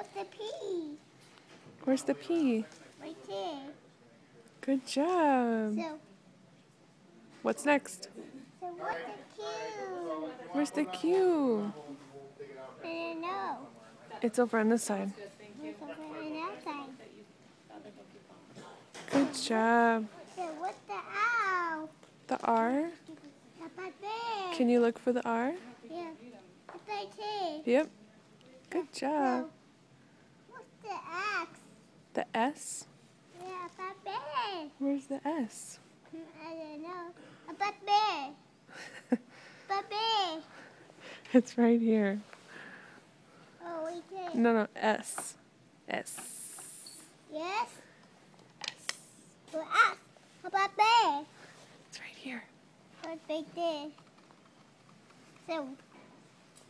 what's the P? Where's the P? Right there. Good job. So What's next? what's the Q? Where's the Q? I don't know. It's over on this side. What's over on the outside? Good job. So what's the owl? The R? How about there? Can you look for the R? Yeah. It's right here. Yep. Good job. So what's the X? The S? Yeah, about there. Where's the S? I don't know. About there. About there. It's right here. Oh, wait there. No, S. S. Yes? Well, X. How about there? It's right here. What's right there? So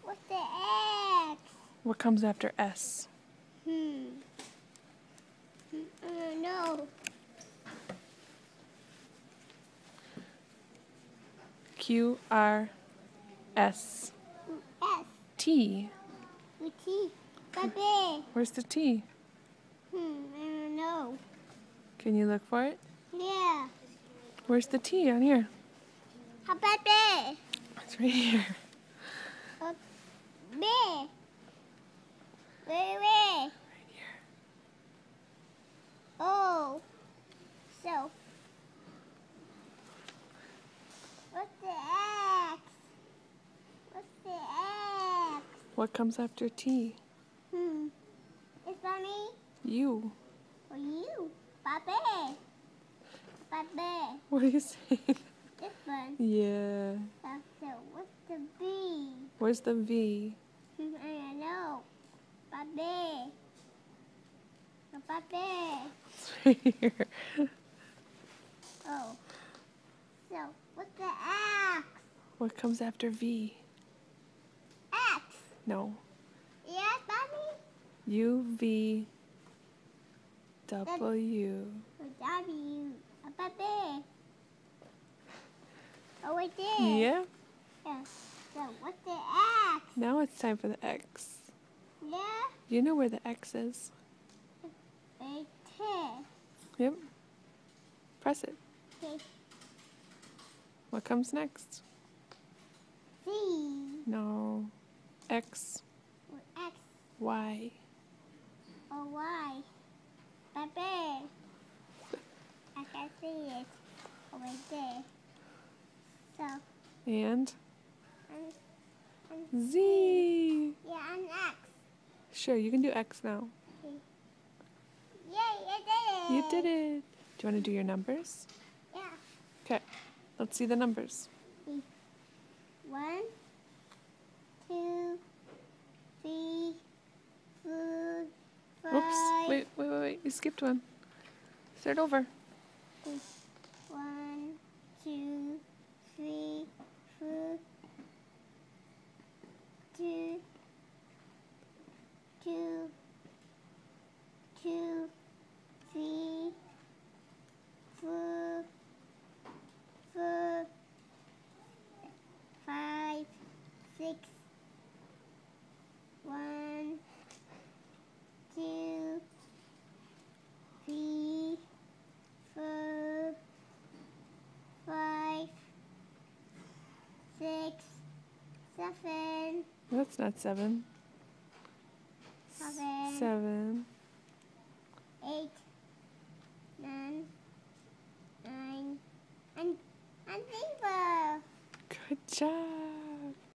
what's the X? What comes after S? I don't know. Q, R, S, S. T. With T. About there. Where's the T? I don't know. Can you look for it? Yeah. Where's the T on here? How about there? It's right here. There. Where? Right here. Oh. So. What's the X? What's the X? What comes after T? It's for me U. or you? Baba. Baba. What are you saying? This one. Yeah. So what's the B? Where's the V? I don't know. Baba. Baba. It's right here. Oh. So what's the X? What comes after V? X. No. Yes, Mommy? U, V, W. W. Baba. Oh, right there. Yeah. Yeah. So what's the X? Now it's time for the X. Yeah. You know where the X is. Right there. Yep. Press it. Okay. What comes next? C. No. X, Or X Y. or Y. Baba. I can see it over there. So, And and Z. yeah, and X. Sure, you can do X now. Yay, I did it. You did it. Do you want to do your numbers? Yeah. Okay. Let's see the numbers. 1, 2, 3, 4, 5. Whoops. Wait. You skipped one. Start over. 1, 2, 3, 4, 2, 2, 2, 3, 4, 4, 5, 6, 1, 2, 3, 4, 5, 6, 7, That's not 7. 7, 7. 8, 9, and 0. Good job.